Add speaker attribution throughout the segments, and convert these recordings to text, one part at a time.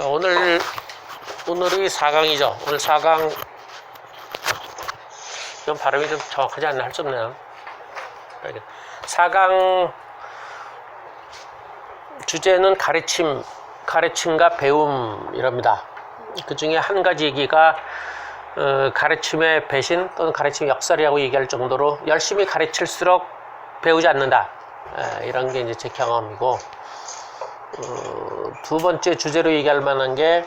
Speaker 1: 자, 오늘이 4강이죠. 오늘 4강 좀 발음이 좀 정확하지 않나 할 수 없네요. 4강 주제는 가르침과 배움이랍니다. 그 중에 한 가지 얘기가 가르침의 배신 또는 가르침의 역설이라고 얘기할 정도로 열심히 가르칠수록 배우지 않는다. 이런 게 이제 제 경험이고, 두 번째 주제로 얘기할 만한 게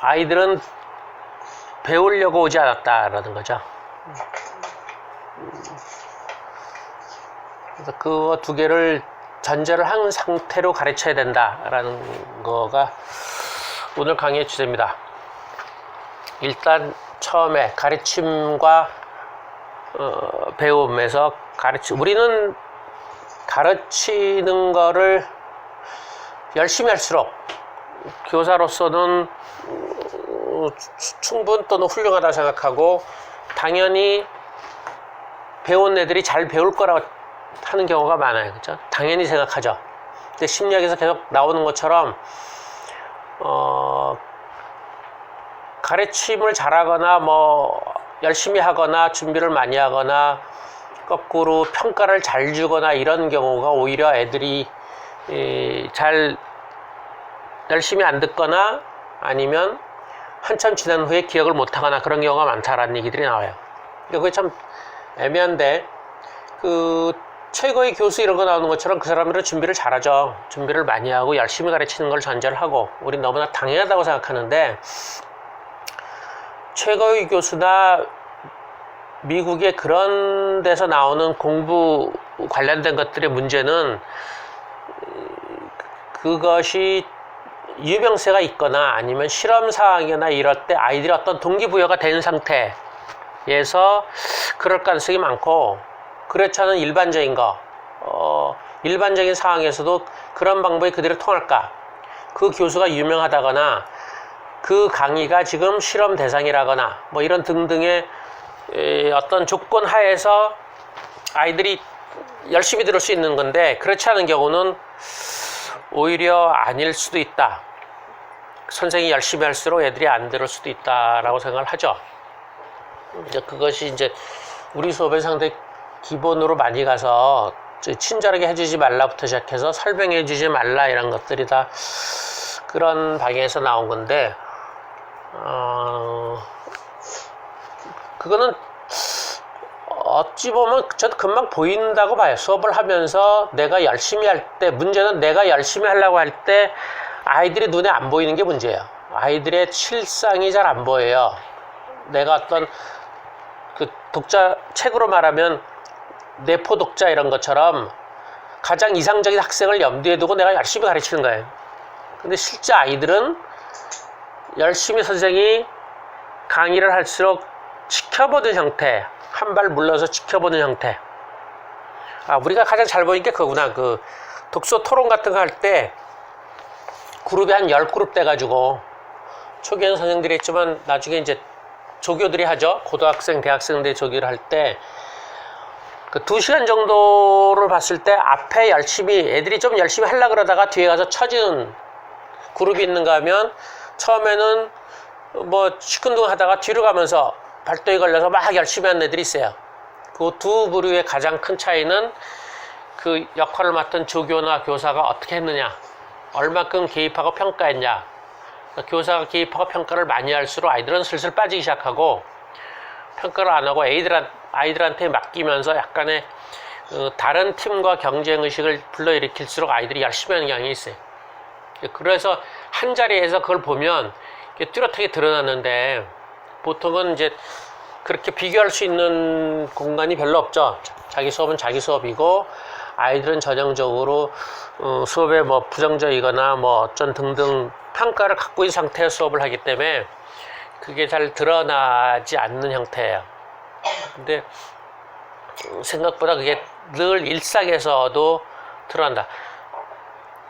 Speaker 1: 아이들은 배우려고 오지 않았다라는 거죠. 그래서 그 두 개를 전제를 한 상태로 가르쳐야 된다라는 거가 오늘 강의의 주제입니다. 일단 처음에 가르침과 배움에서 우리는 가르치는 거를 열심히 할수록 교사로서는 충분 또는 훌륭하다 생각하고, 당연히 배운 애들이 잘 배울 거라고 하는 경우가 많아요. 그렇죠? 당연히 생각하죠. 근데 심리학에서 계속 나오는 것처럼 가르침을 잘하거나 열심히 하거나 준비를 많이 하거나 거꾸로 평가를 잘 주거나 이런 경우가 오히려 애들이 열심히 안 듣거나 아니면 한참 지난 후에 기억을 못 하거나 그런 경우가 많다라는 얘기들이 나와요. 그게 참 애매한데, 최고의 교수 이런 거 나오는 것처럼 그 사람들은 준비를 잘하죠. 준비를 많이 하고 열심히 가르치는 걸 전제를 하고, 우린 너무나 당연하다고 생각하는데, 최고의 교수나 미국의 그런 데서 나오는 공부 관련된 것들의 문제는 그것이 유병세가 있거나 아니면 실험 상황이나 이럴 때 아이들이 어떤 동기부여가 된 상태에서 그럴 가능성이 많고, 그렇지 않은 일반적인 일반적인 상황에서도 그런 방법이 그대로 통할까? 그 교수가 유명하다거나 그 강의가 지금 실험 대상이라거나 이런 등등의 어떤 조건 하에서 아이들이 열심히 들을 수 있는 건데, 그렇지 않은 경우는 오히려 아닐 수도 있다. 선생님이 열심히 할수록 애들이 안 들을 수도 있다라고 생각을 하죠. 그것이 이제 우리 수업에 상당히 기본으로 많이 가서 친절하게 해주지 말라부터 시작해서 설명해 주지 말라 이런 것들이 다 그런 방향에서 나온 건데, 그거는 어찌 보면 저도 금방 보인다고 봐요. 수업을 하면서 내가 열심히 할 때, 문제는 내가 열심히 하려고 할 때 아이들이 눈에 안 보이는 게 문제예요. 아이들의 실상이 잘 안 보여요. 내가 어떤 독자, 책으로 말하면 내포 독자 이런 것처럼 가장 이상적인 학생을 염두에 두고 내가 열심히 가르치는 거예요. 근데 실제 아이들은 열심히 선생이 강의를 할수록 지켜보는 형태, 한 발 물러서 지켜보는 형태. 우리가 가장 잘 보이는 게 그거구나. 독서 토론 같은 거 할 때 그룹이 한 10그룹 돼가지고, 초기에는 선생들이 했지만 나중에 이제 조교들이 하죠. 고등학생, 대학생들 조교를 할 때 2시간 정도를 봤을 때 앞에 애들이 좀 열심히 하려고 그러다가 뒤에 가서 처지는 그룹이 있는가 하면, 처음에는 시큰둥 하다가 뒤로 가면서 발도에 걸려서 막 열심히 하는 애들이 있어요. 그 두 부류의 가장 큰 차이는 그 역할을 맡은 조교나 교사가 어떻게 했느냐, 얼마큼 개입하고 평가했냐. 교사가 개입하고 평가를 많이 할수록 아이들은 슬슬 빠지기 시작하고, 평가를 안 하고 아이들한테 맡기면서 약간의 다른 팀과 경쟁의식을 불러일으킬수록 아이들이 열심히 하는 경향이 있어요. 그래서 한 자리에서 그걸 보면 뚜렷하게 드러나는데, 보통은 이제 그렇게 비교할 수 있는 공간이 별로 없죠. 자기 수업은 자기 수업이고, 아이들은 전형적으로 수업에 부정적이거나 어쩐 등등 평가를 갖고 있는 상태의 수업을 하기 때문에 그게 잘 드러나지 않는 형태예요. 근데 생각보다 그게 늘 일상에서도 드러난다.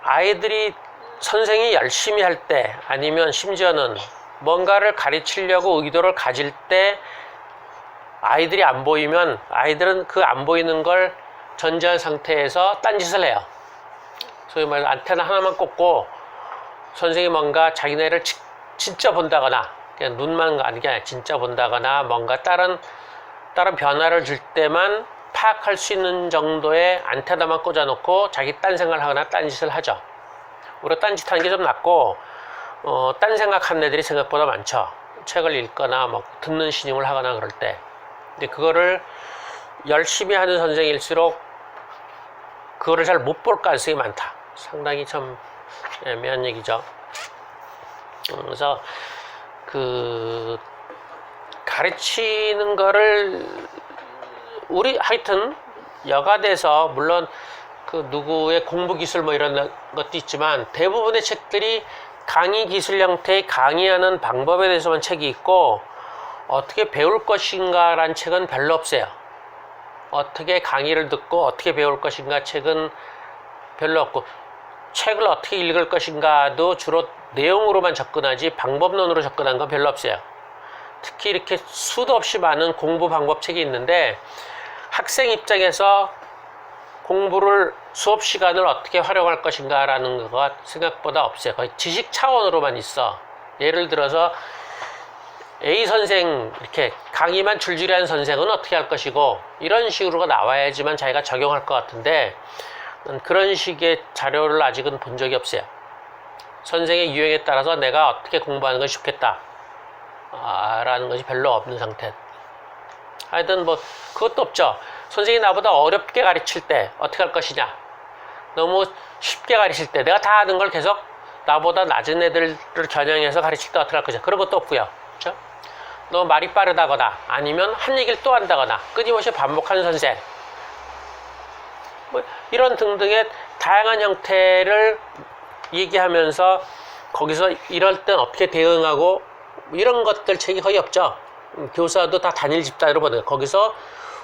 Speaker 1: 아이들이 선생이 열심히 할 때, 아니면 심지어는 뭔가를 가르치려고 의도를 가질 때 아이들이 안 보이면, 아이들은 그 안 보이는 걸 전제한 상태에서 딴짓을 해요. 소위 말해서 안테나 하나만 꽂고 선생님이 뭔가 자기네를 진짜 본다거나 그냥 눈만 가는 게 아니라 진짜 본다거나 뭔가 다른 변화를 줄 때만 파악할 수 있는 정도의 안테나만 꽂아놓고 자기 딴 생각을 하거나 딴 짓을 하죠. 우리가 딴 짓 하는 게 좀 낫고 딴 생각하는 애들이 생각보다 많죠. 책을 읽거나 뭐 듣는 신용을 하거나 그럴 때. 근데 그거를 열심히 하는 선생일수록 그거를 잘 못 볼 가능성이 많다. 상당히 참 애매한 얘기죠. 그래서 그 가르치는 거를 우리 하여튼 여가돼서 물론 그 누구의 공부 기술 뭐 이런 것도 있지만 대부분의 책들이 강의 기술 형태의 강의하는 방법에 대해서만 책이 있고 어떻게 배울 것인가 라는 책은 별로 없어요. 어떻게 강의를 듣고 어떻게 배울 것인가 책은 별로 없고 책을 어떻게 읽을 것인가도 주로 내용으로만 접근하지 방법론으로 접근한 건 별로 없어요. 특히 이렇게 수도 없이 많은 공부 방법 책이 있는데 학생 입장에서 공부를 수업 시간을 어떻게 활용할 것인가 라는 것 생각보다 없어요. 거의 지식 차원으로만 있어. 예를 들어서 A 선생 이렇게 강의만 줄줄이 하는 선생은 어떻게 할 것이고 이런 식으로가 나와야지만 자기가 적용할 것 같은데 그런 식의 자료를 아직은 본 적이 없어요. 선생의 유형에 따라서 내가 어떻게 공부하는 건 좋겠다 라는 것이 별로 없는 상태. 하여튼 뭐 그것도 없죠. 선생님이 나보다 어렵게 가르칠 때 어떻게 할 것이냐, 너무 쉽게 가르칠 때 내가 다 아는 걸 계속 나보다 낮은 애들을 겨냥해서 가르칠 때 어떻게 할 것이냐, 그런 것도 없고요. 그렇죠? 너무 말이 빠르다거나 아니면 한 얘기를 또 한다거나 끊임없이 반복하는 선생, 뭐 이런 등등의 다양한 형태를 얘기하면서 거기서 이럴 땐 어떻게 대응하고 이런 것들 책이 거의 없죠. 교사도 다 단일 집단으로 보는 거예요. 거기서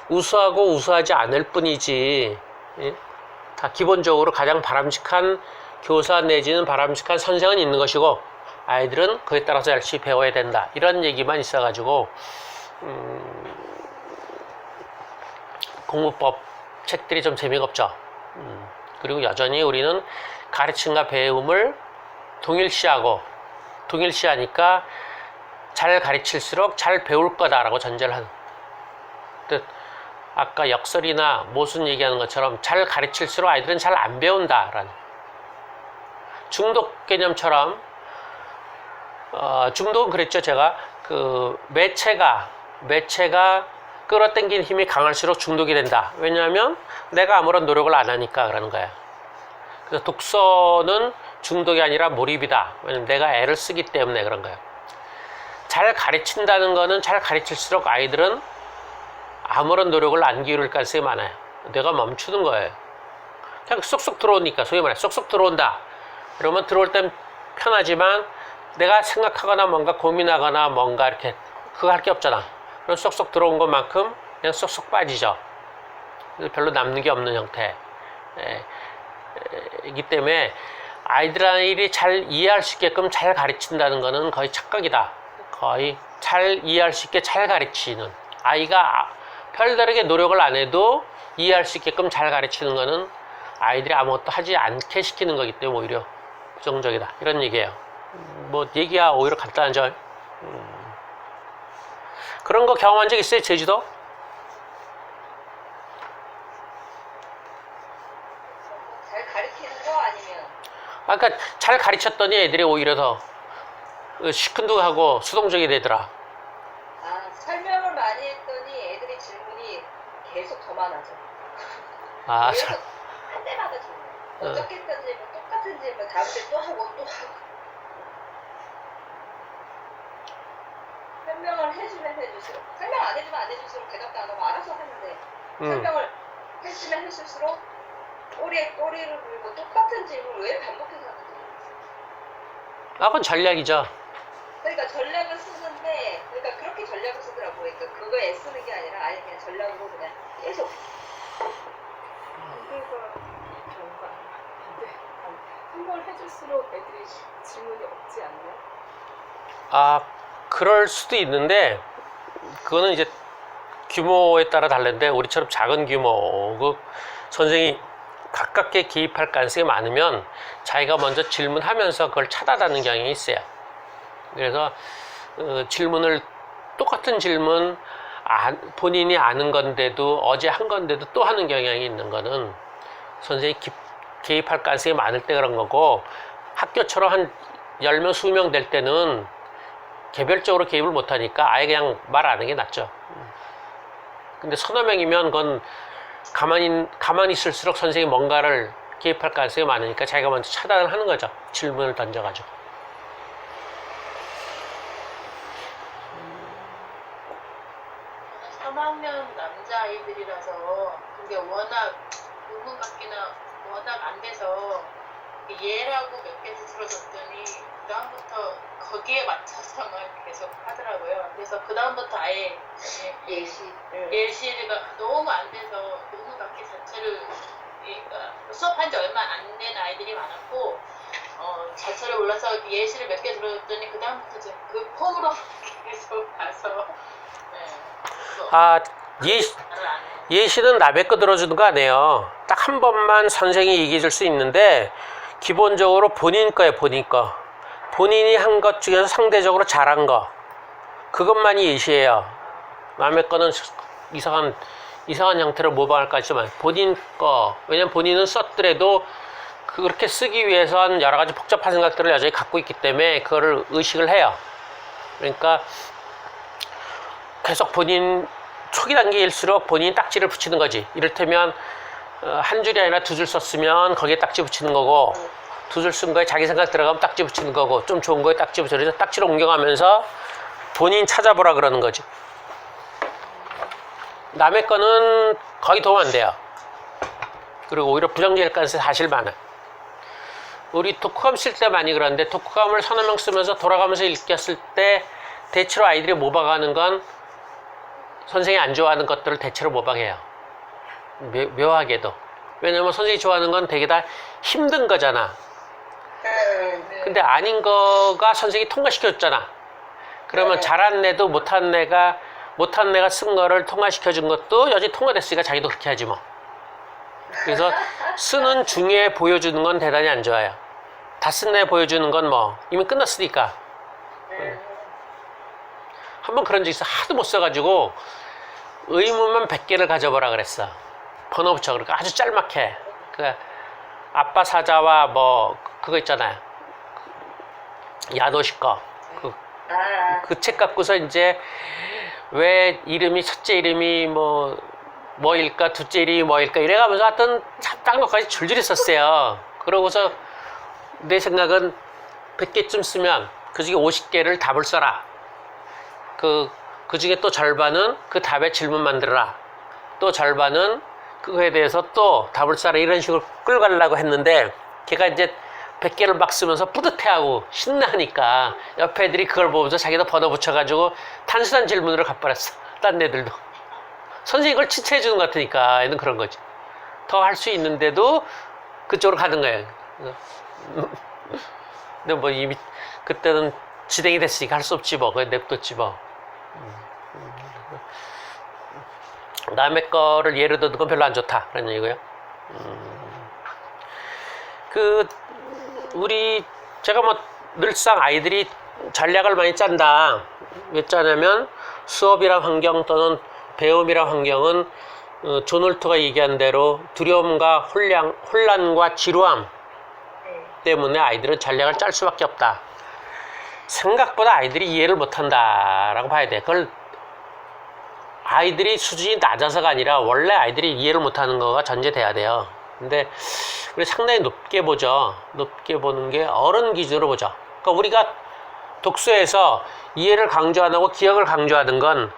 Speaker 1: 우수하고 우수하지 않을 뿐이지, 예? 다 기본적으로 가장 바람직한 교사 내지는 바람직한 선생은 있는 것이고 아이들은 그에 따라서 열심히 배워야 된다, 이런 얘기만 있어가지고 공부법 책들이 좀 재미가 없죠. 그리고 여전히 우리는 가르침과 배움을 동일시하니까 잘 가르칠수록 잘 배울 거다라고 전제를 하는 뜻. 아까 역설이나 모순 얘기하는 것처럼 잘 가르칠수록 아이들은 잘 안 배운다라는 중독 개념처럼. 중독은 그랬죠. 제가 그 매체가 끌어당긴 힘이 강할수록 중독이 된다. 왜냐하면 내가 아무런 노력을 안 하니까 그러는 거야. 그래서 독서는 중독이 아니라 몰입이다. 왜냐면 내가 애를 쓰기 때문에 그런 거예요. 잘 가르친다는 거는 잘 가르칠수록 아이들은 아무런 노력을 안 기울일 가능성이 많아요. 내가 멈추는 거예요. 그냥 쏙쏙 들어오니까, 소위 말해 쏙쏙 들어온다. 그러면 들어올 땐 편하지만 내가 생각하거나 뭔가 고민하거나 뭔가 이렇게 그거 할 게 없잖아. 그럼 쏙쏙 들어온 것만큼 그냥 쏙쏙 빠지죠. 별로 남는 게 없는 형태. 이기 때문에 아이들이 잘 이해할 수 있게끔 잘 가르친다는 거는 거의 착각이다. 거의 잘 이해할 수 있게 잘 가르치는, 아이가 별다르게 노력을 안 해도 이해할 수 있게끔 잘 가르치는 거는 아이들이 아무것도 하지 않게 시키는 거기 때문에 오히려 부정적이다, 이런 얘기예요. 뭐 얘기야 오히려 간단하죠. 그런 거 경험한 적 있어요? 제주도?
Speaker 2: 잘 가르치는 거 아니면?
Speaker 1: 그러니까 잘 가르쳤더니 애들이 오히려 더 시큰둥하고 수동적이 되더라.
Speaker 2: 설명을 많이 했더니 애들이 질문이 계속 더 많아져.
Speaker 1: 참.
Speaker 2: 계속 한 대마다 질문. 어떻게 했던 질문, 똑같은 질문, 다음 주에 또 하고 또 하고. 설명을 해주면 해줄수록, 설명 안 해주면 안 해줄수록 대답도 안 하고 알아서 하는데 설명을 해주면 해줄수록 꼬리에 꼬리를 물고 똑같은 질문을 왜 반복해서 하는지 모르겠어요.
Speaker 1: 그건 전략이죠.
Speaker 2: 그러니까 전략을 쓰는데, 그러니까 그렇게 전략을 쓰더라고요. 그러니까 그거에 애쓰는 게 아니라 아예 그냥 전략으로 그냥 계속.
Speaker 3: 뭔가 설명을 해줄수록 애들이 질문이 없지 않나요?
Speaker 1: 그럴 수도 있는데 그거는 이제 규모에 따라 다른데 우리처럼 작은 규모, 그 선생이 가깝게 개입할 가능성이 많으면 자기가 먼저 질문하면서 그걸 차단하는 경향이 있어요. 그래서 똑같은 질문 본인이 아는 건데도 어제 한 건데도 또 하는 경향이 있는 거는 선생님이 개입할 가능성이 많을 때 그런 거고, 학교처럼 한 10명, 20명 될 때는 개별적으로 개입을 못하니까 아예 그냥 말 안 하는 게 낫죠. 근데 서너 명이면 그건 가만히 있을수록 선생님이 뭔가를 개입할 가능성이 많으니까 자기가 먼저 차단을 하는 거죠. 질문을 던져가지고.
Speaker 4: 3학년 남자아이들이라서 근데 워낙 의문받기나 워낙 안 돼서 얘라고 몇 개 들어줬더니 그다음부터 거기에 맞춰서만 계속 하더라고요. 그래서 그다음부터 아예 예시가 너무 안 돼서 의문받기 자체를, 그러니까 수업한 지 얼마 안 된 아이들이 많았고 자체를 몰라서 예시를 몇 개 들어줬더니 그다음부터 이제 그 폼으로 계속 가서
Speaker 1: 예시는 남의 거 들어주는 거 아니에요. 딱 한 번만 선생이 얘기해 줄 수 있는데, 기본적으로 본인 거예요, 본인 거. 본인이 한 것 중에서 상대적으로 잘한 거. 그것만이 예시예요. 남의 거는 이상한 형태로 모방할 거 있지만, 본인 거. 왜냐면 본인은 썼더라도 그렇게 쓰기 위해선 여러 가지 복잡한 생각들을 여전히 갖고 있기 때문에 그거를 의식을 해요. 그러니까 계속 초기 단계일수록 본인이 딱지를 붙이는 거지. 이를테면 한 줄이 아니라 두 줄 썼으면 거기에 딱지 붙이는 거고, 두 줄 쓴 거에 자기 생각 들어가면 딱지 붙이는 거고, 좀 좋은 거에 딱지 붙여서 딱지를 옮겨가면서 본인 찾아보라 그러는 거지. 남의 거는 거의 도움 안 돼요. 그리고 오히려 부정적일 가능성이 사실 많아. 우리 독후감 쓸 때 많이 그러는데, 독후감을 서너 명 쓰면서 돌아가면서 읽었을 때 대체로 아이들이 모방하는 건 선생님이 안 좋아하는 것들을 대체로 모방해요. 묘하게도. 왜냐면 선생님이 좋아하는 건 되게 다 힘든 거잖아. 근데 아닌 거가 선생님이 통과시켜줬잖아. 그러면 잘한 애도 못한 애가 쓴 거를 통과시켜준 것도 여전히 통과됐으니까 자기도 그렇게 하지 뭐. 그래서 쓰는 중에 보여주는 건 대단히 안 좋아요. 다 쓴 애 보여주는 건 뭐 이미 끝났으니까. 한번 그런 적 있어. 하도 못 써가지고 의문만 100개를 가져보라 그랬어. 번호 붙여. 그러니까 아주 짤막해. 그 아빠 사자와 뭐 그거 있잖아요. 야노시 거. 그 책 갖고서 이제 왜 이름이 첫째 이름이 뭐일까, 둘째 이름이 뭐일까 이래가면서 하여튼 딱 것까지 줄줄이 썼어요. 그러고서 내 생각은 100개쯤 쓰면 그 중에 50개를 답을 써라. 그 중에 또 절반은 그 답에 질문 만들어라. 또 절반은 그거에 대해서 또 답을 써라. 이런 식으로 끌고 가려고 했는데, 걔가 이제 100개를 막 쓰면서 뿌듯해하고 신나니까 옆에 애들이 그걸 보면서 자기도 번호 붙여가지고 단순한 질문으로 갚아버렸어. 딴 애들도. 선생님이 그걸 칭찬해 주는 것 같으니까 애는 그런 거지. 더 할 수 있는데도 그쪽으로 가는 거예요. 근데 뭐 이미 그때는 진행이 됐으니까 할 수 없지 뭐. 그냥 냅뒀지 뭐. 남의 거를 예를 들는 건 별로 안 좋다. 그런 얘기고요. 제가 뭐 늘상 아이들이 전략을 많이 짠다. 왜 짜냐면 수업이란 환경 또는 배움이란 환경은 존 홀트가 얘기한 대로 두려움과 혼란과 지루함 때문에 아이들은 전략을 짤 수밖에 없다. 생각보다 아이들이 이해를 못한다라고 봐야 돼. 그걸 아이들이 수준이 낮아서가 아니라 원래 아이들이 이해를 못하는 거가 전제돼야 돼요. 근데 우리 상당히 높게 보죠. 높게 보는 게 어른 기준으로 보죠. 그러니까 우리가 독서에서 이해를 강조 안 하고 기억을 강조하는 건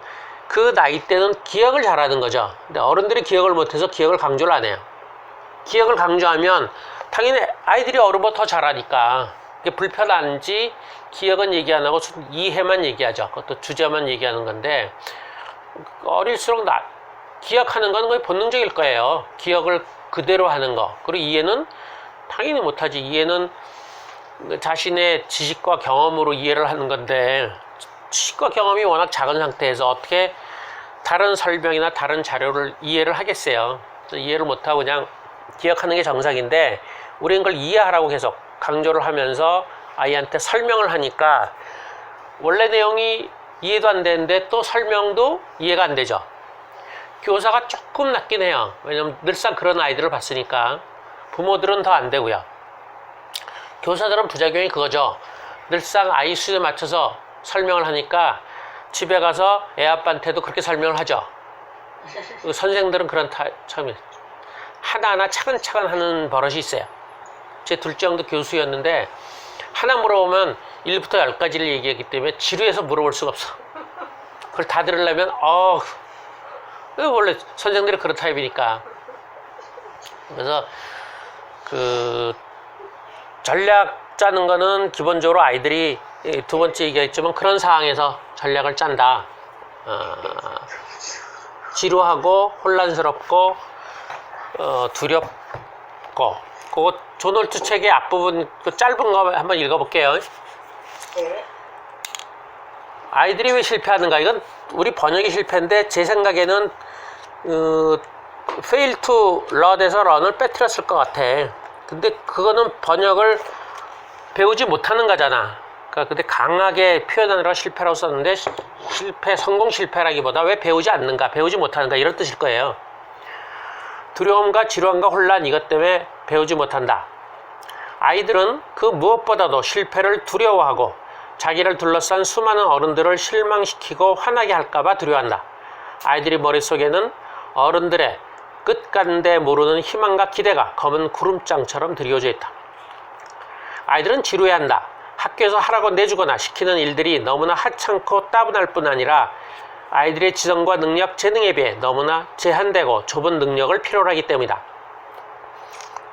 Speaker 1: 그 나이 때는 기억을 잘하는 거죠. 근데 어른들이 기억을 못해서 기억을 강조를 안 해요. 기억을 강조하면 당연히 아이들이 어른보다 더 잘하니까 이게 불편한지 기억은 얘기 안 하고 이해만 얘기하죠. 그것도 주제만 얘기하는 건데, 어릴수록 기억하는 건 거의 본능적일 거예요. 기억을 그대로 하는 거. 그리고 이해는 당연히 못하지. 이해는 자신의 지식과 경험으로 이해를 하는 건데, 지식과 경험이 워낙 작은 상태에서 어떻게 다른 설명이나 다른 자료를 이해를 하겠어요. 이해를 못하고 그냥 기억하는 게 정상인데 우리는 그걸 이해하라고 계속 강조를 하면서 아이한테 설명을 하니까 원래 내용이 이해도 안 되는데 또 설명도 이해가 안 되죠. 교사가 조금 낫긴 해요. 왜냐면 늘상 그런 아이들을 봤으니까. 부모들은 더 안 되고요. 교사들은 부작용이 그거죠. 늘상 아이 수준에 맞춰서 설명을 하니까 집에 가서 애 아빠한테도 그렇게 설명을 하죠. 선생들은 그런 처음에 하나하나 차근차근 하는 버릇이 있어요. 제 둘째 형도 교수였는데 하나 물어보면 1부터 10까지를 얘기했기 때문에 지루해서 물어볼 수가 없어. 그걸 다 들으려면 원래 선생들이 그런 타입이니까. 그래서 그 전략 짜는 거는 기본적으로 아이들이 두 번째 얘기했지만 그런 상황에서 전략을 짠다. 지루하고 혼란스럽고 두렵고 그거 존 홀트 책의 앞부분 그 짧은 거 한번 읽어볼게요.
Speaker 2: 네.
Speaker 1: 아이들이 왜 실패하는가? 이건 우리 번역이 실패인데 제 생각에는 fail to learn에서 run을 빼뜨렸을 것 같아. 근데 그거는 번역을 배우지 못하는 거잖아. 그러니까 근데 강하게 표현하느라 실패라고 썼는데 성공 실패라기보다 왜 배우지 않는가, 배우지 못하는가 이런 뜻일 거예요. 두려움과 지루함과 혼란 이것 때문에 배우지 못한다. 아이들은 그 무엇보다도 실패를 두려워하고 자기를 둘러싼 수많은 어른들을 실망시키고 화나게 할까봐 두려워한다. 아이들이 머릿속에는 어른들의 끝간데 모르는 희망과 기대가 검은 구름장처럼 드리워져 있다. 아이들은 지루해한다. 학교에서 하라고 내주거나 시키는 일들이 너무나 하찮고 따분할 뿐 아니라 아이들의 지성과 능력, 재능에 비해 너무나 제한되고 좁은 능력을 필요로 하기 때문이다.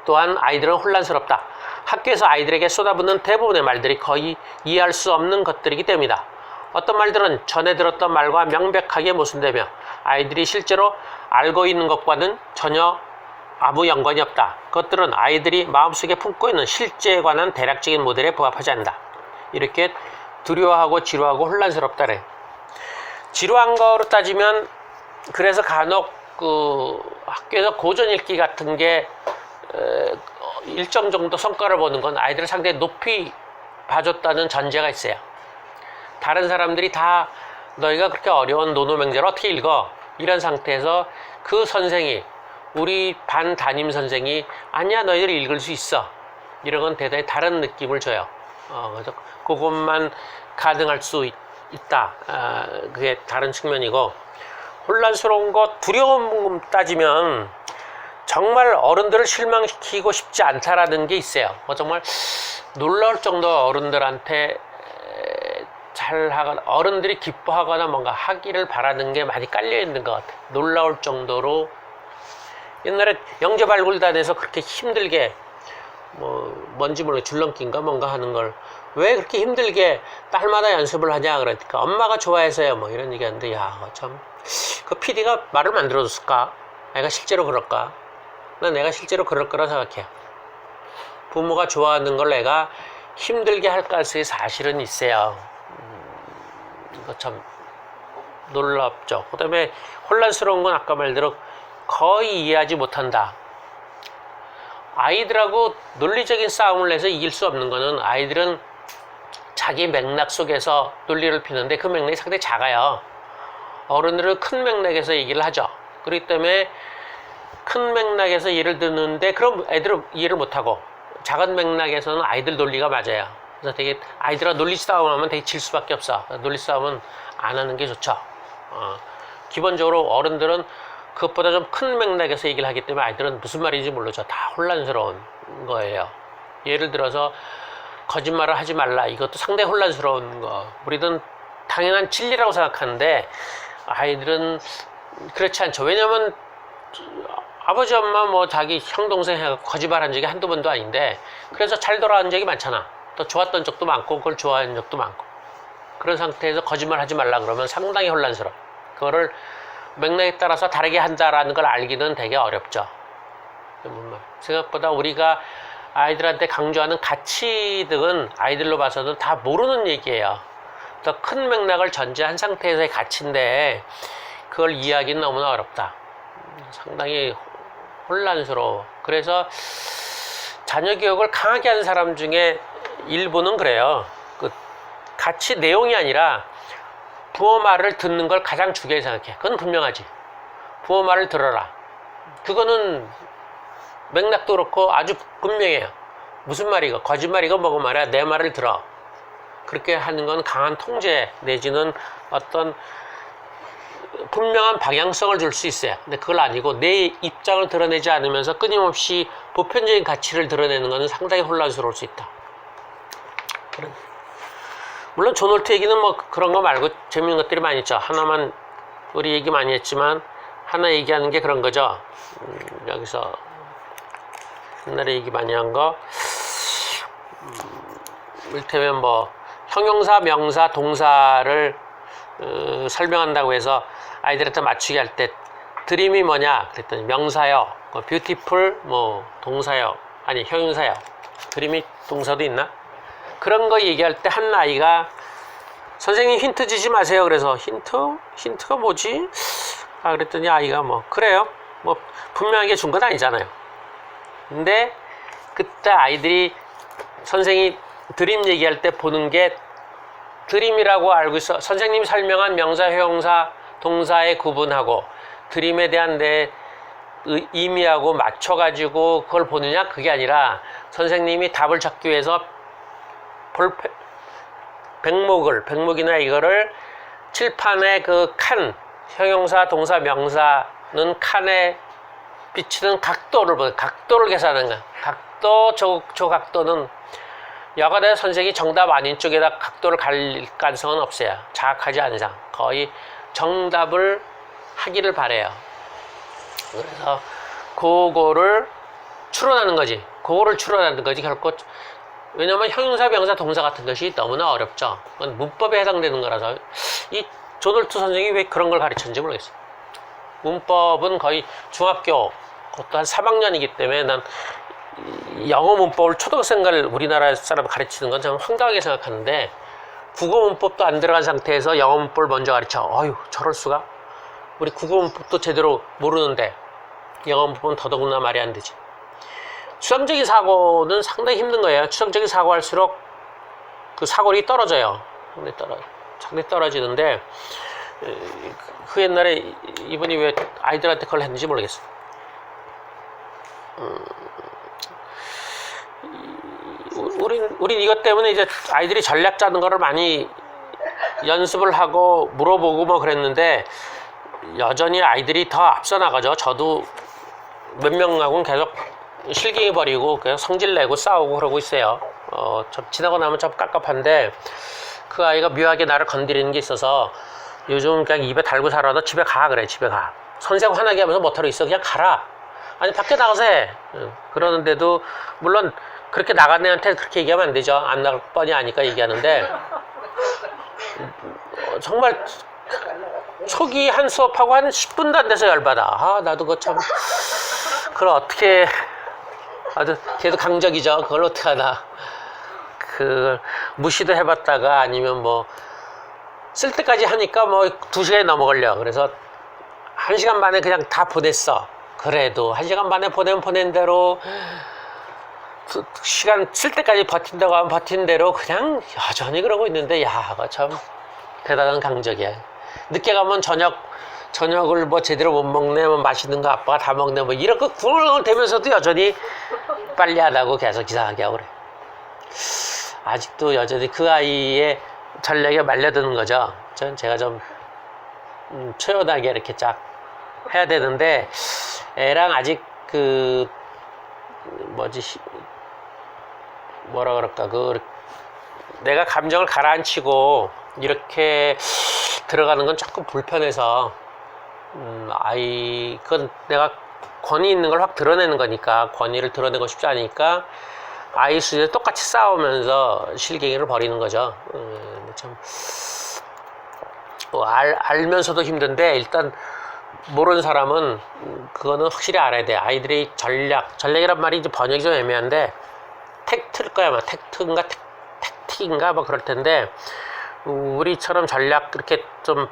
Speaker 1: 또한 아이들은 혼란스럽다. 학교에서 아이들에게 쏟아붓는 대부분의 말들이 거의 이해할 수 없는 것들이기 때문이다. 어떤 말들은 전에 들었던 말과 명백하게 모순되며 아이들이 실제로 알고 있는 것과는 전혀 아무 연관이 없다. 그것들은 아이들이 마음속에 품고 있는 실제에 관한 대략적인 모델에 부합하지 않는다. 이렇게 두려워하고 지루하고 혼란스럽다래. 지루한 거로 따지면 그래서 간혹 그 학교에서 고전 읽기 같은 게 일정 정도 성과를 보는 건 아이들을 상당히 높이 봐줬다는 전제가 있어요. 다른 사람들이 다 너희가 그렇게 어려운 논어맹제를 어떻게 읽어? 이런 상태에서 그 선생이 우리 반 담임 선생이 아니야 너희들이 읽을 수 있어. 이런 건 대단히 다른 느낌을 줘요. 그래서 그것만 가능할 수 있다. 그게 다른 측면이고 혼란스러운 거 두려움 따지면 정말 어른들을 실망시키고 싶지 않다라는 게 있어요. 정말 놀라울 정도 어른들한테 잘하거나 어른들이 기뻐하거나 뭔가 하기를 바라는 게 많이 깔려 있는 것 같아요. 놀라울 정도로 옛날에 영재발굴단에서 그렇게 힘들게 뭔지 모르게 줄넘기인가 뭔가 하는 걸 왜 그렇게 힘들게 딸마다 연습을 하냐 그러니까 엄마가 좋아해서요 이런 얘기하는데 참 그 PD가 말을 만들어줬을까? 애가 실제로 그럴까? 난 내가 실제로 그럴 거라 생각해요. 부모가 좋아하는 걸 애가 힘들게 할 가능성이 사실은 있어요. 이거 참 놀랍죠. 그 다음에 혼란스러운 건 아까 말대로 거의 이해하지 못한다. 아이들하고 논리적인 싸움을 해서 이길 수 없는 거는 아이들은 자기 맥락 속에서 논리를 피는데 그 맥락이 상당히 작아요. 어른들은 큰 맥락에서 얘기를 하죠. 그렇기 때문에 큰 맥락에서 예를 드는데 그럼 애들은 이해를 못하고 작은 맥락에서는 아이들 논리가 맞아요. 그래서 되게 아이들과 논리 싸움을 하면 되게 질 수밖에 없어. 논리 싸움은 안 하는 게 좋죠. 기본적으로 어른들은 그것보다 좀 큰 맥락에서 얘기를 하기 때문에 아이들은 무슨 말인지 모르죠. 다 혼란스러운 거예요. 예를 들어서 거짓말을 하지 말라. 이것도 상당히 혼란스러운 거. 우리는 당연한 진리라고 생각하는데 아이들은 그렇지 않죠. 왜냐면 아버지 엄마 자기 형 동생 해갖고 거짓말한 적이 한두 번도 아닌데 그래서 잘 돌아간 적이 많잖아. 또 좋았던 적도 많고 그걸 좋아하는 적도 많고 그런 상태에서 거짓말 하지 말라 그러면 상당히 혼란스러워. 그거를 맥락에 따라서 다르게 한다라는 걸 알기는 되게 어렵죠. 생각보다 우리가 아이들한테 강조하는 가치 등은 아이들로 봐서는 다 모르는 얘기예요. 더 큰 맥락을 전제한 상태에서의 가치인데 그걸 이해하기는 너무나 어렵다. 상당히 혼란스러워. 그래서 자녀 교육을 강하게 하는 사람 중에 일부는 그래요. 같이 내용이 아니라 부모 말을 듣는 걸 가장 중요하게 생각해. 그건 분명하지. 부모 말을 들어라. 그거는 맥락도 그렇고 아주 분명해요. 무슨 말이고 거짓말이고 뭐고 말이야. 내 말을 들어. 그렇게 하는 건 강한 통제 내지는 어떤 분명한 방향성을 줄 수 있어요. 근데 그걸 아니고 내 입장을 드러내지 않으면서 끊임없이 보편적인 가치를 드러내는 것은 상당히 혼란스러울 수 있다. 물론 존 홀트 얘기는 뭐 그런 거 말고 재밌는 것들이 많이 있죠. 하나만 우리 얘기 많이 했지만 하나 얘기하는 게 그런 거죠. 여기서 옛날에 얘기 많이 한 거 이를테면 뭐 형용사, 명사, 동사를 설명한다고 해서 아이들한테 맞추게 할 때 드림이 뭐냐 그랬더니 명사요, 뷰티풀 뭐 동사요, 아니 형용사요. 드림이 동사도 있나? 그런 거 얘기할 때 한 아이가 선생님 힌트 주지 마세요. 그래서 힌트가 뭐지? 아 그랬더니 아이가 뭐 그래요. 뭐 분명하게 준 건 아니잖아요. 근데 그때 아이들이 선생이 드림 얘기할 때 보는 게 드림이라고 알고 있어. 선생님이 설명한 명사, 형용사, 동사의 구분하고 드림에 대한 내 의미하고 맞춰가지고 그걸 보느냐? 그게 아니라 선생님이 답을 찾기 위해서 백목이나 이거를 칠판의 그 칸, 형용사, 동사, 명사는 칸에 비치는 각도를 계산하는 거야. 각도, 저 각도는 여간에 선생이 정답 아닌 쪽에다 각도를 갈 가능성은 없어요. 자학하지 않은 이상. 거의 정답을 하기를 바래요. 그래서 그거를 추론하는 거지. 결코. 왜냐면 형용사, 명사, 동사 같은 것이 너무나 어렵죠. 그건 문법에 해당되는 거라서. 이 존 홀트 선생이 왜 그런 걸 가르쳤는지 모르겠어요. 문법은 거의 중학교, 그것도 한 3학년이기 때문에 난 영어 문법을 초등학생들 우리나라 사람 가르치는 건 정말 황당하게 생각하는데 국어 문법도 안 들어간 상태에서 영어 문법을 먼저 가르쳐. 어휴, 저럴 수가? 우리 국어 문법도 제대로 모르는데 영어 문법은 더더구나 말이 안 되지. 추상적인 사고는 상당히 힘든 거예요. 추상적인 사고 할수록 그 사고력이 떨어져요. 상당히 떨어지는데 그 옛날에 이분이 왜 아이들한테 그걸 했는지 모르겠어요. 우린 이것 때문에 이제 아이들이 전략 짜는 거를 많이 연습을 하고 물어보고 뭐 그랬는데 여전히 아이들이 더 앞서 나가죠. 저도 몇 명하고는 계속 실갱이 버리고 계속 성질 내고 싸우고 그러고 있어요. 좀 지나고 나면 좀 깝깝한데 그 아이가 묘하게 나를 건드리는 게 있어서 요즘 그냥 입에 달고 살아도 집에 가 그래. 집에 가. 선생 화나게 하면서 못하러 있어. 그냥 가라. 아니 밖에 나가서 해. 그러는데도 물론 그렇게 나간 애한테 그렇게 얘기하면 안 되죠. 안 나갈 뻔히 아니까 얘기하는데 정말 초기 한 수업하고 한 10분도 안 돼서 열받아. 아 나도 그거 참 그걸 어떻게 아주 걔도 강적이죠. 그걸 어떻게 하나. 그 무시도 해봤다가 아니면 뭐 쓸 때까지 하니까 뭐 2시간이 넘어걸려. 그래서 1시간 만에 그냥 다 보냈어. 그래도 1시간 만에 보낸 대로 시간 쓸 때까지 버틴다고 하면 버틴 대로 그냥 여전히 그러고 있는데 야, 그거 참 대단한 강적이야. 늦게 가면 저녁을 뭐 제대로 못 먹네, 뭐 맛있는 거 아빠가 다 먹네, 뭐 이런 거 구글대면서도 여전히 빨리 안 하고 계속 이상하게 하고 그래. 아직도 여전히 그 아이의 전략에 말려드는 거죠. 제가 좀 초연하게 이렇게 쫙 해야 되는데 애랑 아직 그 뭐라 그럴까 내가 감정을 가라앉히고 이렇게 들어가는 건 조금 불편해서 그건 내가 권위 있는 걸 확 드러내는 거니까 권위를 드러내고 싶지 않으니까 아이 수준에 똑같이 싸우면서 실갱이를 벌이는 거죠. 참 알면서도 힘든데 일단 모르는 사람은 그거는 확실히 알아야 돼. 아이들이 전략이란 말이 이제 번역이 좀 애매한데 텍트일 거야. 아마 택틱인가 뭐 그럴 텐데 우리처럼 전략 그렇게 좀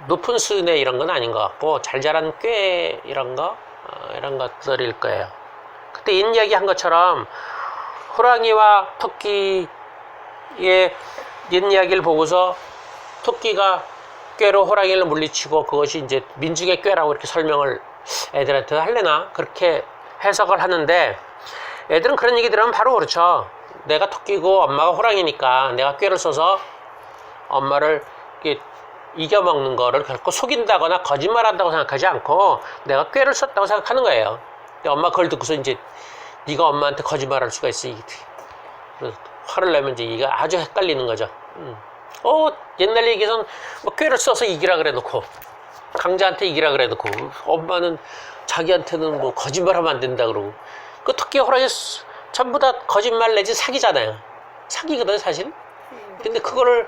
Speaker 1: 높은 수준의 이런 건 아닌 것 같고 잘 자란 꽤 이런 것들일 거예요. 그때 옛 이야기 한 것처럼 호랑이와 토끼의 옛 이야기를 보고서 토끼가 꾀로 호랑이를 물리치고 그것이 이제 민중의 꾀라고 이렇게 설명을 애들한테 하려나 그렇게 해석을 하는데 애들은 그런 얘기 들으면 바로 그렇죠. 내가 토끼고 엄마가 호랑이니까 내가 꾀를 써서 엄마를 이렇게 이겨먹는 거를 결코 속인다거나 거짓말한다고 생각하지 않고 내가 꾀를 썼다고 생각하는 거예요. 근데 엄마 그걸 듣고서 이제 네가 엄마한테 거짓말할 수가 있어. 화를 내면 이제 이게 아주 헷갈리는 거죠. 옛날 얘기에서는 뭐 꾀를 써서 이기라 그래 놓고 강자한테 이기라 그래 놓고 엄마는 자기한테는 뭐 거짓말하면 안 된다 그러고 그 토끼 호랑이 전부 다 거짓말 내지 사기잖아요. 사기거든 사실. 근데 그거를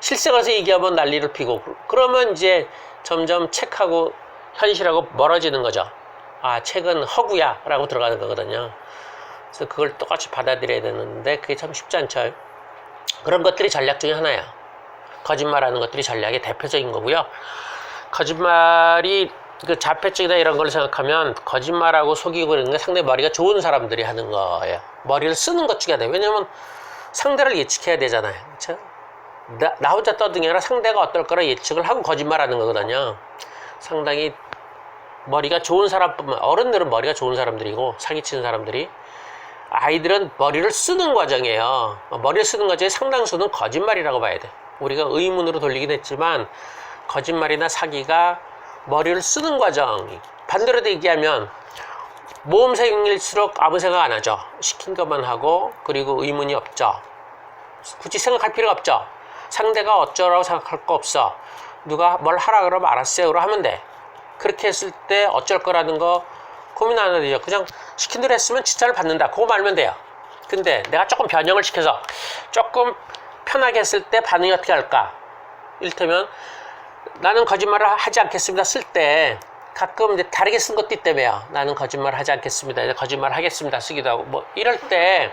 Speaker 1: 실생활에서 얘기하면 난리를 피고 그러면 이제 점점 책하고 현실하고 멀어지는 거죠. 아 책은 허구야 라고 들어가는 거거든요. 그래서 그걸 똑같이 받아들여야 되는데 그게 참 쉽지 않죠. 그런 것들이 전략 중에 하나예요. 거짓말하는 것들이 전략의 대표적인 거고요. 거짓말이 그 자폐증이나 이런 걸 생각하면 거짓말하고 속이고 이런 게 상당히 머리가 좋은 사람들이 하는 거예요. 머리를 쓰는 것 중에 하나예요. 왜냐면 상대를 예측해야 되잖아요. 그렇죠? 나 혼자 떠드는 게 아니라 상대가 어떨 거라 예측을 하고 거짓말하는 거거든요. 상당히 머리가 좋은 사람뿐만 어른들은 머리가 좋은 사람들이고 사기치는 사람들이 아이들은 머리를 쓰는 과정이에요. 머리를 쓰는 과정의 상당수는 거짓말이라고 봐야 돼. 우리가 의문으로 돌리긴 했지만 거짓말이나 사기가 머리를 쓰는 과정. 반대로 얘기하면 모험생일수록 아무 생각 안 하죠. 시킨 것만 하고 그리고 의문이 없죠. 굳이 생각할 필요가 없죠. 상대가 어쩌라고 생각할 거 없어. 누가 뭘 하라 그러면 알았어요로 하면 돼. 그렇게 했을 때 어쩔 거라는 거 고민 안 해도 되죠. 그냥 시킨 대로 했으면 칭찬을 받는다. 그거 알면 돼요. 근데 내가 조금 변형을 시켜서 조금 편하게 했을 때 반응이 어떻게 할까? 이를테면 나는 거짓말을 하지 않겠습니다 쓸 때 가끔 이제 다르게 쓴 것도 있다며요. 나는 거짓말 하지 않겠습니다. 이제 거짓말 하겠습니다 쓰기도 하고 뭐 이럴 때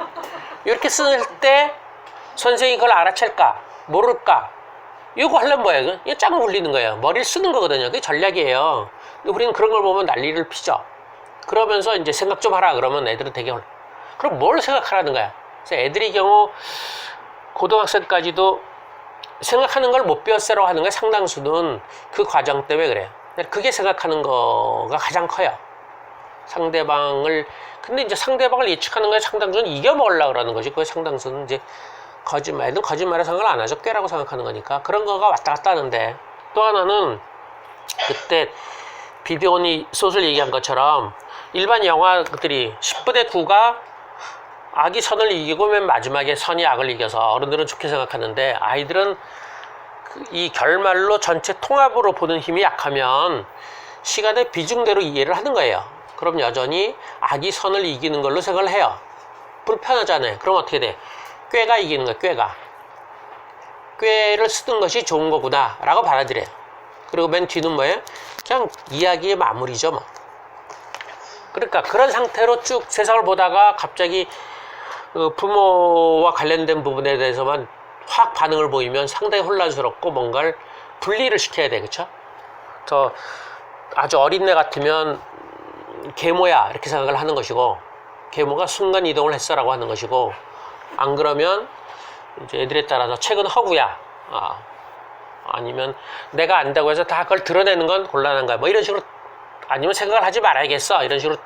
Speaker 1: 이렇게 쓸 때 선생님이 그걸 알아챌까? 모를까? 이거 하려면 뭐예요? 이거 짱 굴리는 거예요. 머리를 쓰는 거거든요. 그게 전략이에요. 근데 우리는 그런 걸 보면 난리를 피죠. 그러면서 이제 생각 좀 하라 그러면 애들은 되게 그럼 뭘 생각하라는 거야? 그래서 애들의 경우 고등학생까지도 생각하는 걸 못 배웠어라고 하는 거야. 상당수는 그 과정 때문에 그래요. 그게 생각하는 거가 가장 커요. 상대방을 근데 이제 상대방을 예측하는 거에 상당수는 이겨먹으려고 그러는 거지. 그 상당수는 이제 거짓말은 거짓말에 생각을 안 하죠. 꾀라고 생각하는 거니까 그런 거가 왔다 갔다 하는데 또 하나는 그때 비디오니 소설 얘기한 것처럼 일반 영화들이 10분의 9가 악이 선을 이기고 맨 마지막에 선이 악을 이겨서 어른들은 좋게 생각하는데 아이들은 이 결말로 전체 통합으로 보는 힘이 약하면 시간의 비중대로 이해를 하는 거예요. 그럼 여전히 악이 선을 이기는 걸로 생각을 해요. 불편하잖아요. 그럼 어떻게 돼? 꾀가 이기는 거야. 꾀를 쓰는 것이 좋은 거구나 라고 받아들여요. 그리고 맨 뒤는 뭐예요? 그냥 이야기의 마무리죠 뭐. 그러니까 그런 상태로 쭉 세상을 보다가 갑자기 부모와 관련된 부분에 대해서만 확 반응을 보이면 상당히 혼란스럽고 뭔가를 분리를 시켜야 돼. 그쵸? 저 아주 어린애 같으면 계모야 이렇게 생각을 하는 것이고 계모가 순간 이동을 했어라고 하는 것이고 안 그러면 이제 애들에 따라서 책은 허구야. 아니면 내가 안다고 해서 다 그걸 드러내는 건 곤란한 거야. 뭐 이런 식으로 아니면 생각을 하지 말아야겠어. 이런 식으로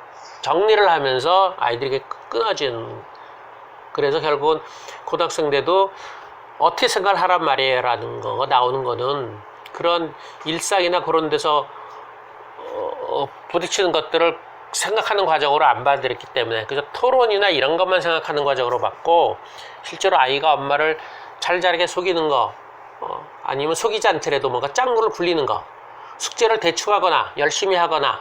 Speaker 1: 정리를 하면서 아이들에게 끊어진. 그래서 결국은 고등학생 때도 어떻게 생각을 하란 말이에요 라는 거 나오는 거는 그런 일상이나 그런 데서 부딪히는 것들을 생각하는 과정으로 안 받아들였기 때문에 그래서 토론이나 이런 것만 생각하는 과정으로 봤고 실제로 아이가 엄마를 잘잘하게 속이는 거 아니면 속이지 않더라도 뭔가 짱구를 굴리는 거 숙제를 대충 하거나 열심히 하거나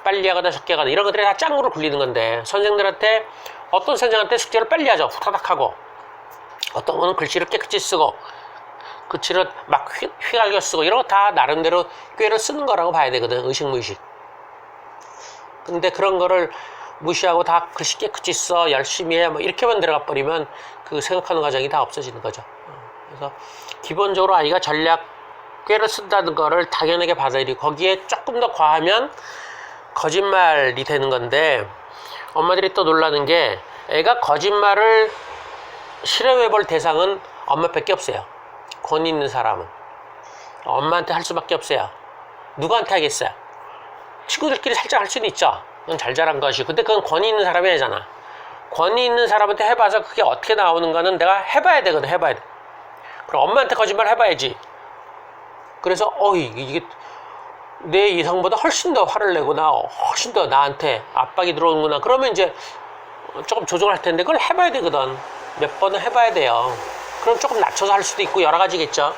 Speaker 1: 빨리 하거나 적게 하거나 이런 것들이 다 짱구를 굴리는 건데 선생들한테 어떤 선생한테 숙제를 빨리 하죠. 후다닥 하고 어떤 거는 글씨를 깨끗이 쓰고 글씨를 막 휘갈겨 쓰고 이런 거 다 나름대로 꾀를 쓰는 거라고 봐야 되거든. 의식무의식. 근데 그런 거를 무시하고 다 글씨 깨끗이 써 열심히 해 뭐 이렇게만 들어가 버리면 그 생각하는 과정이 다 없어지는 거죠. 그래서 기본적으로 아이가 전략 꾀를 쓴다는 거를 당연하게 받아들이고 거기에 조금 더 과하면 거짓말이 되는 건데 엄마들이 또 놀라는 게 애가 거짓말을 실험해볼 대상은 엄마밖에 없어요. 권위 있는 사람은 엄마한테 할 수밖에 없어요. 누구한테 하겠어요? 친구들끼리 살짝 할 수는 있죠. 그건 잘 자란 것이. 근데 그건 권위 있는 사람이 아니잖아. 권위 있는 사람한테 해봐서 그게 어떻게 나오는가는 내가 해봐야 되거든. 해봐야 돼. 그럼 엄마한테 거짓말 해봐야지. 그래서 이게 내 예상보다 훨씬 더 화를 내구나, 훨씬 더 나한테 압박이 들어오는구나. 그러면 이제 조금 조정할 텐데 그걸 해봐야 되거든. 몇 번은 해봐야 돼요. 그럼 조금 낮춰서 할 수도 있고 여러 가지겠죠.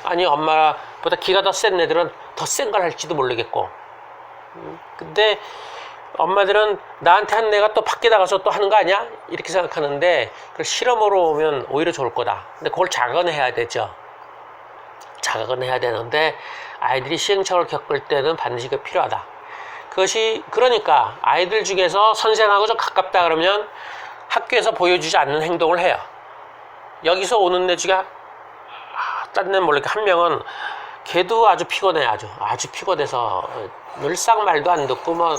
Speaker 1: 아니 엄마보다 기가 더 센 애들은 더 센 걸 할지도 모르겠고. 근데 엄마들은 나한테 한 애가 또 밖에 나가서 또 하는 거 아니야? 이렇게 생각하는데 그걸 실험으로 오면 오히려 좋을 거다. 근데 그걸 자각해야 되죠. 자각은 해야 되는데 아이들이 시행착오를 겪을 때는 반드시 그게 필요하다. 그것이 그러니까 아이들 중에서 선생하고 좀 가깝다 그러면 학교에서 보여주지 않는 행동을 해요. 여기서 오는 애 중에 딴 애는 모르게 한 명은 걔도 아주 피곤해. 아주 피곤해서 늘상 말도 안 듣고 뭐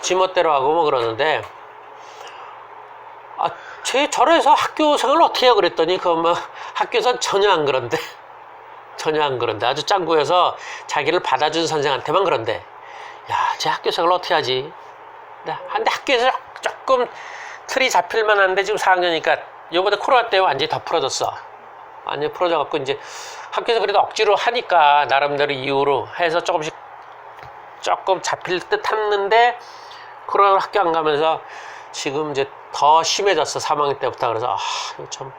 Speaker 1: 지멋대로 하고 뭐 그러는데 쟤 저래서 학교 생활을 어떻게 해요? 그랬더니 그 뭐 학교에선 전혀 안 그런데 아주 짱구여서 자기를 받아준 선생한테만 그런데 쟤 학교 생활을 어떻게 하지? 근데 학교에서 조금 틀이 잡힐만 한데 지금 4학년이니까 요번에 코로나 때문에 완전히 더 풀어졌어. 완전히 풀어져갖고 이제 학교에서 그래도 억지로 하니까 나름대로 이유로 해서 조금 잡힐 듯 했는데 코로나 학교 안 가면서 지금 이제 더 심해졌어. 3학년 때부터. 그래서 이거 참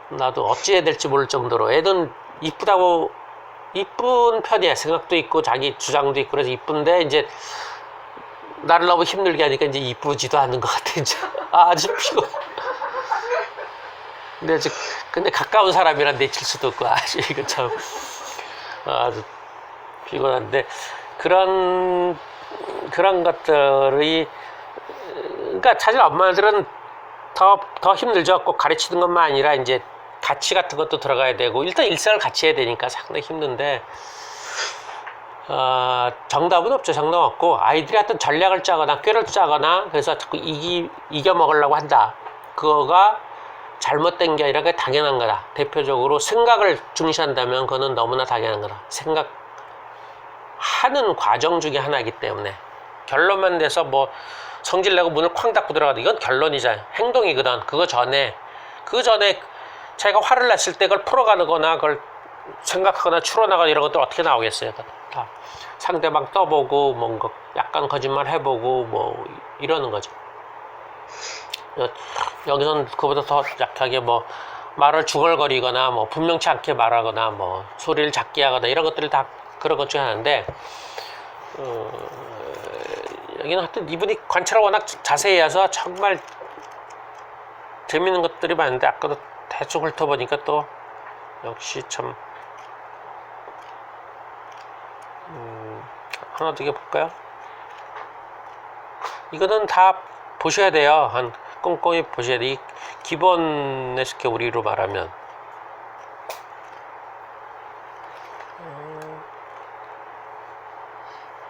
Speaker 1: 나도 어찌해야 될지 모를 정도로 애는 이쁘다고 이쁜 편이야. 생각도 있고 자기 주장도 있고 그래서 이쁜데 이제 나를 너무 힘들게 하니까 이제 이쁘지도 않은 것 같아. 이제 아주 피곤. 근데 가까운 사람이랑 내칠 수도 없고 아주 이거 참 아주 피곤한데 그런 것들이 그러니까 사실 엄마들은 더 힘들죠. 꼭 가르치는 것만 아니라 이제 가치 같은 것도 들어가야 되고 일단 일상을 같이 해야 되니까 상당히 힘든데 정답은 없죠. 정답 없고 아이들이 하여튼 전략을 짜거나 꾀를 짜거나 그래서 자꾸 이겨 먹으려고 한다. 그거가 잘못된 게 아니라 그게 당연한 거다. 대표적으로 생각을 중시한다면 그거는 너무나 당연한 거다. 생각하는 과정 중에 하나이기 때문에 결론만 내서 뭐 성질내고 문을 쾅 닫고 들어가도 이건 결론이잖아요. 행동이거든. 그 전에 자기가 화를 냈을 때 그걸 풀어가거나 그걸 생각하거나 추론하거나 이런 것들 어떻게 나오겠어요? 다 상대방 떠보고 뭔가 약간 거짓말 해보고 뭐 이러는 거죠. 여기서는 그보다 더 약하게 뭐 말을 중얼거리거나 뭐 분명치 않게 말하거나 뭐 소리를 작게 하거나 이런 것들을 다 그런 것 중에 하나인데 여기는 하여튼 이분이 관찰을 워낙 자세히 해서 정말 재밌는 것들이 많은데 아까도 대충 훑어보니까 또 역시 참 하나 두 개 볼까요? 이거는 다 보셔야 돼요. 한 꼼꼼히 보셔야 돼. 이 기본 SQ 우리로 말하면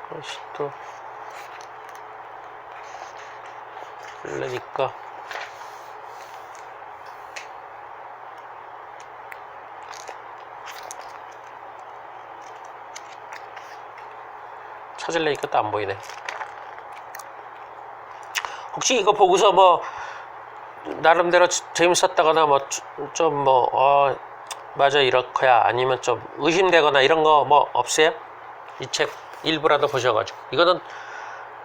Speaker 1: 그것이 또 그러니까 찾으려니까 또 안 보이네. 혹시 이거 보고서 뭐 나름대로 재밌었다거나 뭐 좀 뭐 맞아 이렇거야 아니면 좀 의심되거나 이런 거 뭐 없어요? 이 책 일부라도 보셔가지고 이거는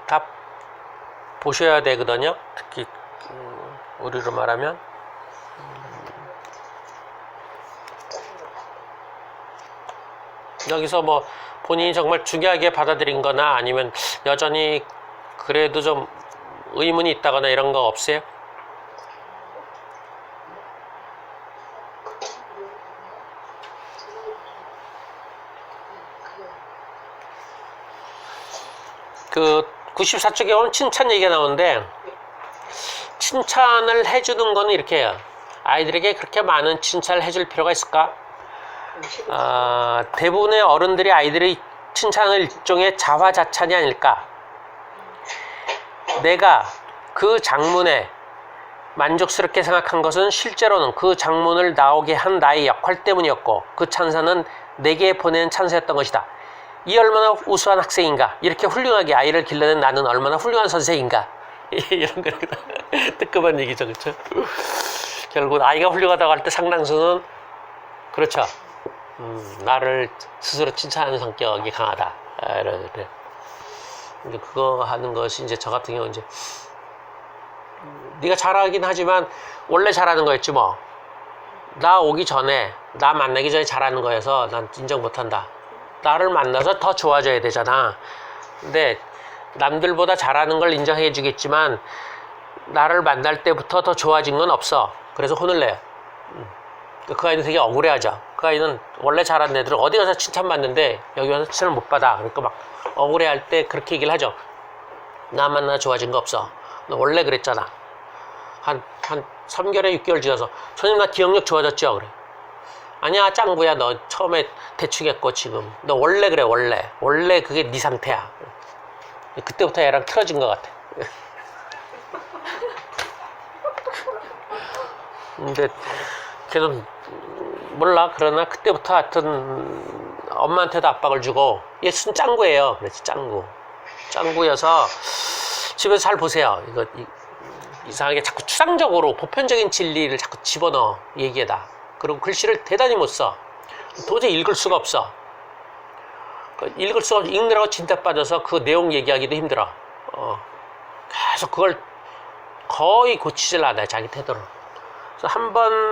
Speaker 1: 다 보셔야 되거든요. 특히 우리로 말하면 여기서 뭐 본인이 정말 중요하게 받아들인 거나 아니면 여전히 그래도 좀 의문이 있다거나 이런 거 없어요? 그 94쪽에 보면 칭찬 얘기가 나오는데 칭찬을 해주는 거는 이렇게 해요. 아이들에게 그렇게 많은 칭찬을 해줄 필요가 있을까? 대부분의 어른들이 아이들의 칭찬을 일종의 자화자찬이 아닐까? 내가 그 장문에 만족스럽게 생각한 것은 실제로는 그 장문을 나오게 한 나의 역할 때문이었고 그 찬사는 내게 보낸 찬사였던 것이다. 이 얼마나 우수한 학생인가. 이렇게 훌륭하게 아이를 길러낸 나는 얼마나 훌륭한 선생인가. 이런 거 뜨끔한 얘기죠. 그렇죠? 결국 아이가 훌륭하다고 할 때 상당수는 그렇죠. 나를 스스로 칭찬하는 성격이 강하다. 이러는데 이제 그거 하는 것이 이제 저 같은 경우 이제 네가 잘하긴 하지만 원래 잘하는 거였지 뭐. 나 오기 전에 나 만나기 전에 잘하는 거여서 난 인정 못한다. 나를 만나서 더 좋아져야 되잖아. 근데 남들보다 잘하는 걸 인정해 주겠지만 나를 만날 때부터 더 좋아진 건 없어. 그래서 혼을 내요. 그 아이는 되게 억울해하죠. 그 아이는 원래 잘하는 애들은 어디 가서 칭찬받는데 여기 와서 칭찬을 못 받아. 그러니까 막 억울해할 때 그렇게 얘기를 하죠. 나 만나 좋아진 거 없어. 너 원래 그랬잖아. 한 3개월에 6개월 지나서 선생님 나 기억력 좋아졌죠? 그래. 아니야 짱구야 너 처음에 대충 했고 지금 너 원래 그래 원래 그게 네 상태야. 그때부터 애랑 틀어진 것 같아. 근데 걔는 몰라. 그러나 그때부터 하여튼 엄마한테도 압박을 주고 얘 순 짱구예요. 그렇지 짱구여서 집에서 잘 보세요. 이거 이상하게 자꾸 추상적으로 보편적인 진리를 자꾸 집어넣어 얘기에다. 그리고 글씨를 대단히 못 써. 도저히 읽을 수가 없어. 읽을 수가 없어. 읽느라고 진짜 빠져서 그 내용 얘기하기도 힘들어. 계속 그걸 거의 고치질 않아요. 자기 태도를. 그래서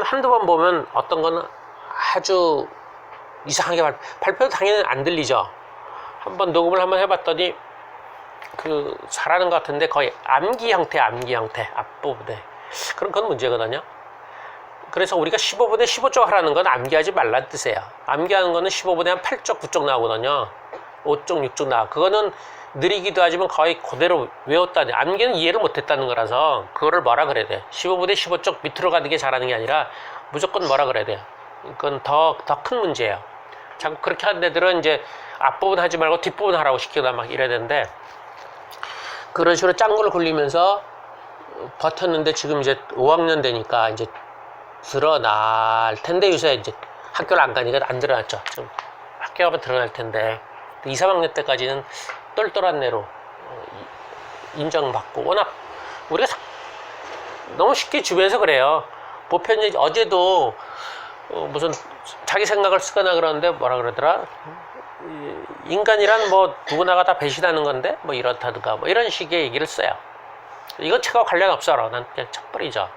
Speaker 1: 한두 번 보면 어떤 거는 아주 이상하게 발표도 당연히 안 들리죠. 한번 녹음을 한번 해봤더니 잘하는 것 같은데 거의 암기 형태 앞부분에. 그건 문제거든요. 그래서 우리가 15분에 15쪽 하라는 건 암기하지 말라는 뜻이에요. 암기하는 거는 15분에 한 8쪽, 9쪽 나오거든요. 5쪽, 6쪽 나와. 그거는 느리기도 하지만 거의 그대로 외웠다니. 암기는 이해를 못했다는 거라서 그거를 뭐라 그래야 돼. 15분에 15쪽 밑으로 가는 게 잘하는 게 아니라 무조건 뭐라 그래야 돼요. 그건 더 큰 문제예요. 자꾸 그렇게 하는 애들은 이제 앞부분 하지 말고 뒷부분 하라고 시키거나 막 이래야 되는데 그런 식으로 짱구를 굴리면서 버텼는데 지금 이제 5학년 되니까 이제 드러날 텐데 요새 이제 학교를 안 가니까 안 드러났죠. 좀 학교 가면 드러날 텐데 2, 3학년 때까지는 똘똘한 애로 인정받고 워낙 우리가 너무 쉽게 주변에서 그래요. 보편적인 어제도 무슨 자기 생각을 쓰거나 그러는데 뭐라 그러더라. 인간이란 뭐 누구나가 다 배신하는 건데 뭐 이렇다든가 뭐 이런 식의 얘기를 써요. 이거 책하고 관련 없어라. 난 그냥 척버리죠.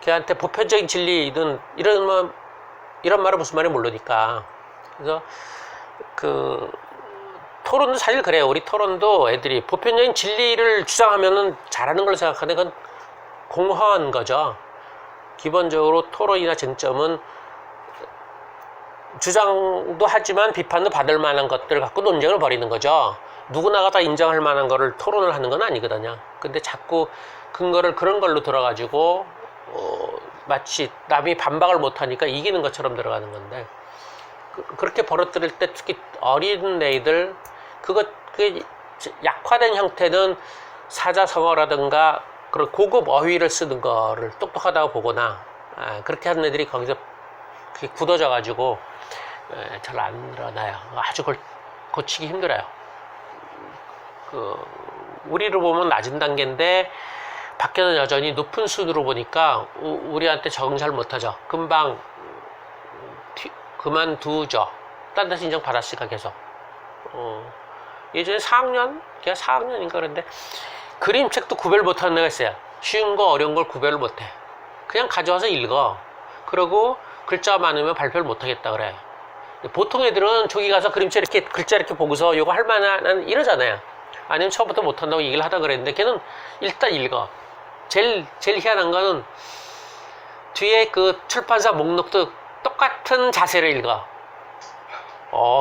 Speaker 1: 걔한테 보편적인 진리든 이런 말은 무슨 말인지 모르니까. 그래서 토론도 사실 그래요. 우리 토론도 애들이 보편적인 진리를 주장하면은 잘하는 걸 생각하는데 그건 공허한 거죠. 기본적으로 토론이나 쟁점은 주장도 하지만 비판도 받을 만한 것들을 갖고 논쟁을 벌이는 거죠. 누구나가 다 인정할 만한 거를 토론을 하는 건 아니거든요. 근데 자꾸 근거를 그런 걸로 들어가지고 마치 남이 반박을 못하니까 이기는 것처럼 들어가는 건데 그렇게 벌어뜨릴 때 특히 어린 애들 그 약화된 형태는 사자성어라든가 그런 고급 어휘를 쓰는 거를 똑똑하다고 보거나 그렇게 하는 애들이 거기서 그게 굳어져 가지고 잘 안 일어나요. 아주 고치기 힘들어요. 우리로 보면 낮은 단계인데 밖에는 여전히 높은 수준으로 보니까 우리한테 적응 잘 못하죠. 금방 그만두죠. 딴 데서 인정 받았으니까 계속. 예전에 4학년? 걔가 4학년인가 그랬는데 그림책도 구별 못하는 애가 있어요. 쉬운 거 어려운 걸 구별을 못해. 그냥 가져와서 읽어. 그러고 글자 많으면 발표를 못하겠다 그래. 보통 애들은 저기 가서 그림책 이렇게 글자 이렇게 보고서 이거 할 만한 이러잖아요. 아니면 처음부터 못한다고 얘기를 하다 그랬는데 걔는 일단 읽어. 제일 희한한 거는 뒤에 그 출판사 목록도 똑같은 자세를 읽어.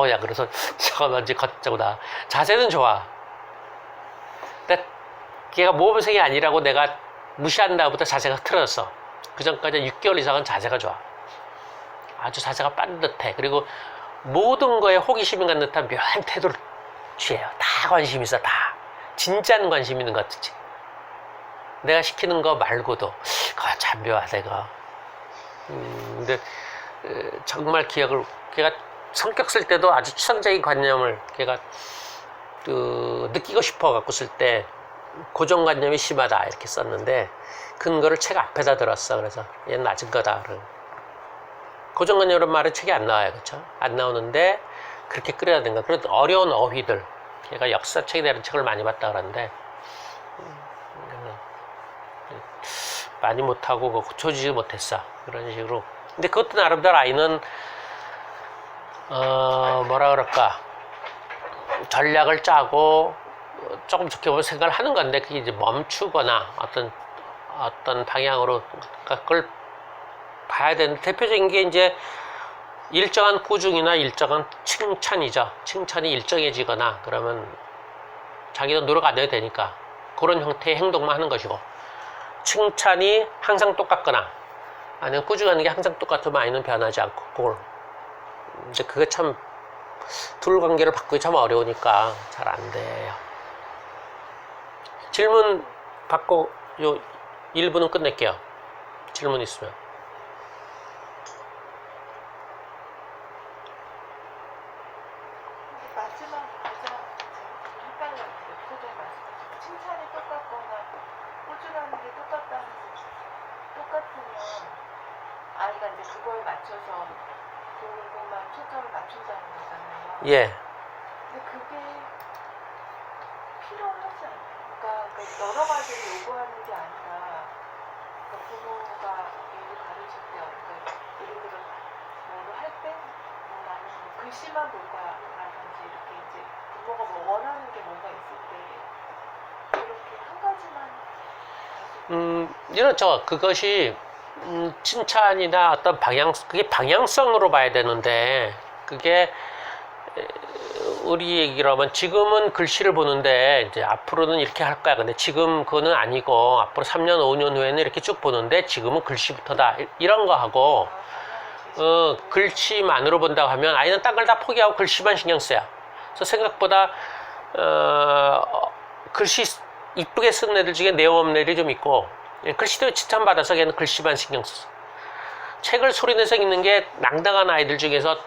Speaker 1: 야 그래서 잠깐만 이제 걷자고다. 자세는 좋아. 근데 걔가 모범생이 아니라고 내가 무시한 다음부터 자세가 틀어졌어. 그 전까지 6개월 이상은 자세가 좋아. 아주 자세가 빤듯해. 그리고 모든 거에 호기심이 갖는 듯한 묘한 태도를 취해요. 다 관심 있어. 다 진짜는 관심 있는 것 같지. 내가 시키는 거 말고도 그거 참 묘하다 이거. 근데 정말 기억을 걔가 성격 쓸 때도 아주 추상적인 관념을 걔가 느끼고 싶어 갖고 쓸 때 고정관념이 심하다 이렇게 썼는데 근거를 책 앞에다 들었어. 그래서 얘는 낮은 거다. 고정관념이라는 말은 책에 안 나와요. 그렇죠? 안 나오는데 그렇게 끓여야 된다. 그런 어려운 어휘들 걔가 역사책에 대한 책을 많이 봤다 그러는데 많이 못하고 고쳐지지 못했어. 그런 식으로. 근데 그것도 나름대로 아이는 뭐라 그럴까 전략을 짜고 조금 좋게 보면 생각을 하는 건데 그게 이제 멈추거나 어떤 방향으로 그걸 봐야 되는데 대표적인 게 이제 일정한 꾸중이나 일정한 칭찬이죠. 칭찬이 일정해지거나 그러면 자기도 노력 안 해도 되니까 그런 형태의 행동만 하는 것이고 칭찬이 항상 똑같거나 아니면 꾸중하는 게 항상 똑같으면 아이는 변하지 않고 그걸 이제 그게 참 둘 관계를 바꾸기 참 어려우니까 잘 안 돼요. 질문 받고 요 1부는 끝낼게요. 질문 있으면.
Speaker 5: 마지막 가장 헷갈렸는데 소장님 말씀하신 칭찬이 똑같거나 꾸준하는 게 똑같으면 아이가 이제 그거에 맞춰서 그거만 초점을 맞춘다는 거잖아요.
Speaker 1: 예.
Speaker 5: 근데 그게 필요하지 않아요. 그러니까 여러 가지를 요구하는 게 아니라 그러니까 부모가 얘를 가르칠 때 그러니까 예를 들어 뭐를 할 때 나는 뭐 글씨만 볼 거야 라든지 이렇게 이제 부모가 뭐 원하는 게 뭔가 있을 때 이렇게 한 가지만
Speaker 1: 이렇죠. 그것이 칭찬이나 어떤 그게 방향성으로 봐야 되는데 그게 우리 얘기로 하면 지금은 글씨를 보는데 이제 앞으로는 이렇게 할 거야. 근데 지금 그거는 아니고 앞으로 3년, 5년 후에는 이렇게 쭉 보는데 지금은 글씨부터다. 이런 거 하고 글씨만으로 본다고 하면 아이는 딴 걸 다 포기하고 글씨만 신경 써요. 그래서 생각보다 글씨 이쁘게 쓴 애들 중에 내용 없는 애들이 좀 있고 글씨도 칭찬받아서 걔는 글씨만 신경 써. 책을 소리내서 읽는 게 낭당한 아이들 중에서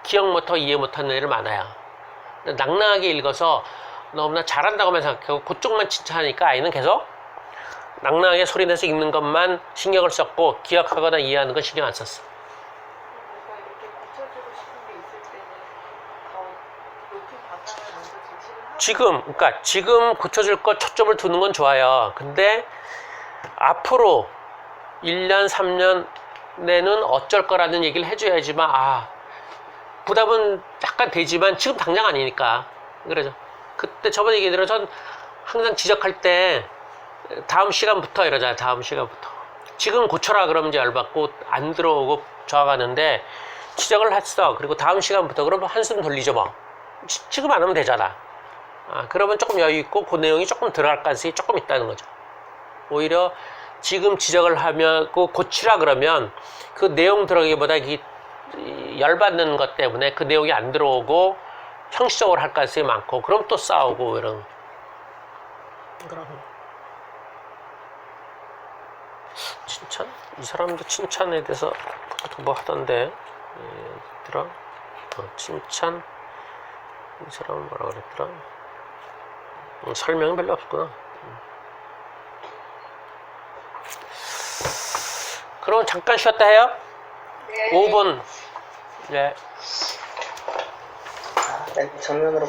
Speaker 1: 기억 못하고 이해 못하는 애들 많아요. 낭낭하게 읽어서 너무나 잘한다고만 생각하고 그쪽만 칭찬하니까 아이는 계속 낭낭하게 소리내서 읽는 것만 신경을 썼고 기억하거나 이해하는 건 신경 안 썼어.
Speaker 5: 뭔가 이렇게 고쳐주고 싶은 게 있을 때는 더 높은 방향을 먼저 제시를 하고
Speaker 1: 그러니까 지금 고쳐줄 것 초점을 두는 건 좋아요. 근데 앞으로 1년, 3년 내는 어쩔 거라는 얘기를 해줘야지만 부담은 약간 되지만 지금 당장 아니니까. 그래죠. 그때 저번에 얘기대로 전 항상 지적할 때 다음 시간부터 이러잖아요. 다음 시간부터. 지금 고쳐라 그러면 이제 열받고 안 들어오고 저항하는데 지적을 했어. 그리고 다음 시간부터 그러면 한숨 돌리죠 뭐. 지금 안 하면 되잖아. 그러면 조금 여유 있고 그 내용이 조금 들어갈 가능성이 조금 있다는 거죠. 오히려 지금 지적을 하면 고치라 그러면 그 내용 들어가기보다 열받는 것 때문에 그 내용이 안 들어오고 형식적으로 할 가능성이 많고 그럼 또 싸우고 이런. 칭찬? 이 사람도 칭찬에 대해서 뭐 하던데 얘들아 칭찬 이 사람은 뭐라 그랬더라? 설명이 별로 없구나. 그럼 잠깐 쉬었다 해요?
Speaker 2: 네.
Speaker 1: 5분. 네.
Speaker 6: 정면으로